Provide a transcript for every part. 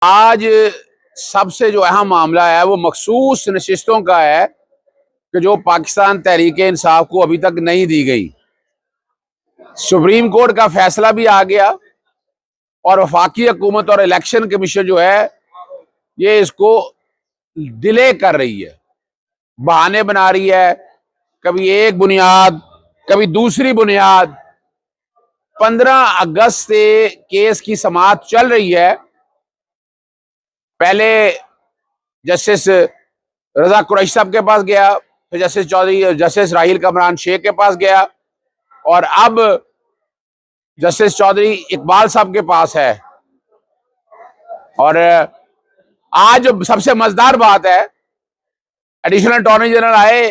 आज सबसे जो अहम मामला है वो मखसूस नशिस्तों का है कि जो पाकिस्तान तहरीक इंसाफ को अभी तक नहीं दी गई। सुप्रीम कोर्ट का फैसला भी आ गया और वफाकी हुकूमत और इलेक्शन कमीशन जो है ये इसको डिले कर रही है, बहाने बना रही है, कभी एक बुनियाद कभी दूसरी बुनियाद। 15 अगस्त से केस की समाअत चल रही है। पहले जस्टिस रजा कुरैशी साहब के पास गया, फिर जस्टिस राहील कमरान शेख के पास गया और अब जस्टिस चौधरी इकबाल साहब के पास है। और आज जो सबसे मजेदार बात है, एडिशनल अटॉर्नी जनरल आए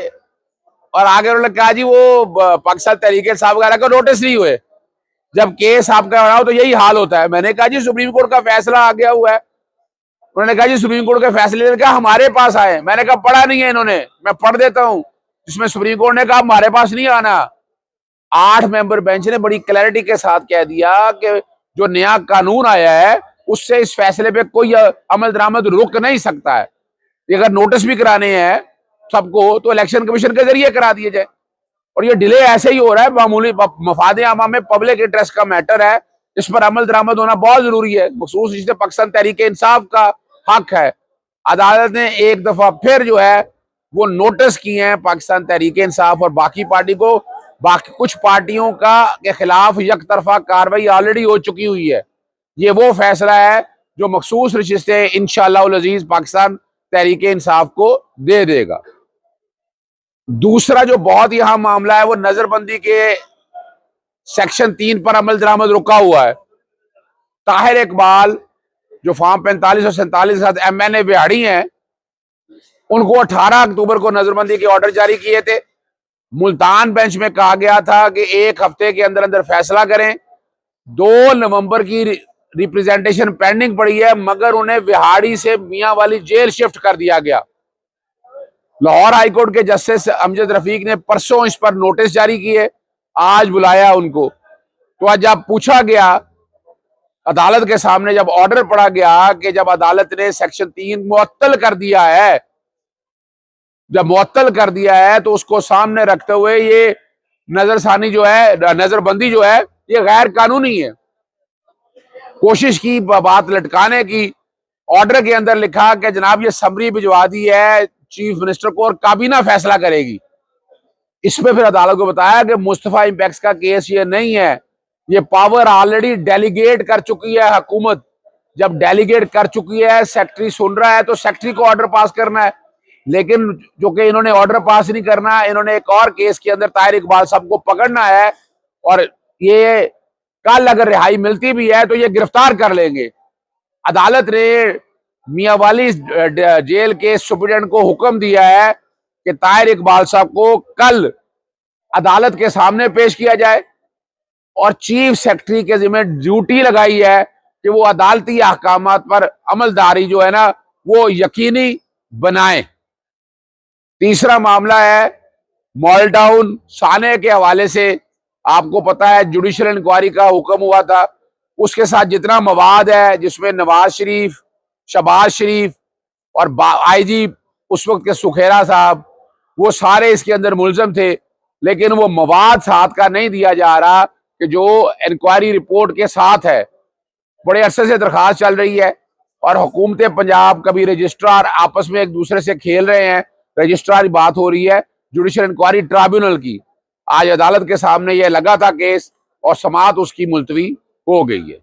और आगे उन्होंने कहा जी वो पाकिस्तान तहरीक इंसाफ वगैरह का नोटिस नहीं हुए। जब केस आपका बनाओ तो यही हाल होता है। मैंने कहा जी सुप्रीम कोर्ट का फैसला आ गया हुआ है। उन्होंने कहा जी सुप्रीम कोर्ट के फैसले ने कहा हमारे पास आए। मैंने कहा पढ़ा नहीं है इन्होंने, मैं पढ़ देता हूं जिसमें सुप्रीम कोर्ट ने कहा हमारे पास नहीं आना। 8 मेंबर बेंच ने बड़ी क्लैरिटी के साथ कह दिया कि जो नया कानून आया है उससे इस फैसले पे कोई अमल दरामद रुक नहीं सकता है। अगर नोटिस भी कराने हैं सबको तो इलेक्शन कमीशन के जरिए करा दिए जाए। और ये डिले ऐसे ही हो रहा है, मामूली मफाद आमा में पब्लिक इंटरेस्ट का मैटर है, इस पर अमल दरामद होना बहुत जरूरी है। मखसूस जिससे पाकिस्तान तहरीक इंसाफ का हक है। अदालत ने एक दफा फिर जो है वो नोटिस किए हैं पाकिस्तान तहरीक इंसाफ और बाकी पार्टी को, बाकी कुछ पार्टियों का के खिलाफ एक तरफा कार्रवाई ऑलरेडी हो चुकी हुई है। ये वो फैसला है जो मखसूस नशिस्तें इंशाअल्लाह उल अजीज पाकिस्तान तहरीक इंसाफ को दे देगा। दूसरा जो बहुत ही अहम मामला है वो नजरबंदी के सेक्शन 3 पर अमल दरामद रुका हुआ है। ताहिर इकबाल जो फॉर्म 45 और 47 के साथ MNA बिहाड़ी हैं, उनको 18 अक्टूबर को नजरबंदी के ऑर्डर जारी किए थे। मुल्तान बेंच में कहा गया था कि 1 हफ्ते के अंदर अंदर फैसला करें। 2 नवंबर की रिप्रेजेंटेशन पेंडिंग पड़ी है, मगर उन्हें बिहाड़ी से मियां वाली जेल शिफ्ट कर दिया गया। लाहौर हाईकोर्ट के जस्टिस अमजद रफीक ने परसों इस पर नोटिस जारी किए, आज बुलाया उनको। तो आज जब पूछा गया अदालत के सामने, जब ऑर्डर पढ़ा गया कि जब अदालत ने सेक्शन 3 मुअत्तल कर दिया है, जब मुअत्तल कर दिया है तो उसको सामने रखते हुए ये नजरसानी जो है, नजरबंदी जो है, ये गैर कानूनी है। कोशिश की बात लटकाने की। ऑर्डर के अंदर लिखा कि जनाब ये समरी भिजवा दी है चीफ मिनिस्टर को और काबीना फैसला करेगी। इसमें फिर अदालत को बताया कि मुस्तफा इंपैक्स का केस ये नहीं है, ये पावर ऑलरेडी डेलीगेट कर चुकी है हुकूमत। जब डेलीगेट कर चुकी है, सेक्रेटरी सुन रहा है तो सेक्रेटरी को ऑर्डर पास करना है। लेकिन जो कि इन्होंने ऑर्डर पास नहीं करना, इन्होंने एक और केस के अंदर ताहिर इकबाल साहब को पकड़ना है और ये कल अगर रिहाई मिलती भी है तो ये गिरफ्तार कर लेंगे। अदालत ने मियांवाली जेल के सुप्रीडेंट को हुक्म दिया है कि ताहिर इकबाल साहब को कल अदालत के सामने पेश किया जाए और चीफ सेक्रेटरी के जिम्मे ड्यूटी लगाई है कि वो अदालती अहकामात पर अमलदारी जो है ना वो यकीनी बनाए। तीसरा मामला है मॉडल टाउन साने के हवाले से। आपको पता है जुडिशियल इंक्वायरी का हुक्म हुआ था, उसके साथ जितना मवाद है जिसमें नवाज शरीफ, शहबाज शरीफ और IG उस वक्त के सुखेरा साहब, वो सारे इसके अंदर मुलजम थे। लेकिन वो मवाद साथ का नहीं दिया जा रहा कि जो इंक्वायरी रिपोर्ट के साथ है। बड़े अरसे से दरखास्त चल रही है और हुकूमत पंजाब, कभी रजिस्ट्रार आपस में एक दूसरे से खेल रहे हैं। रजिस्ट्रार की बात हो रही है जुडिशियल इंक्वायरी ट्राइब्यूनल की। आज अदालत के सामने यह लगा था केस और समाअत उसकी मुलतवी हो गई है।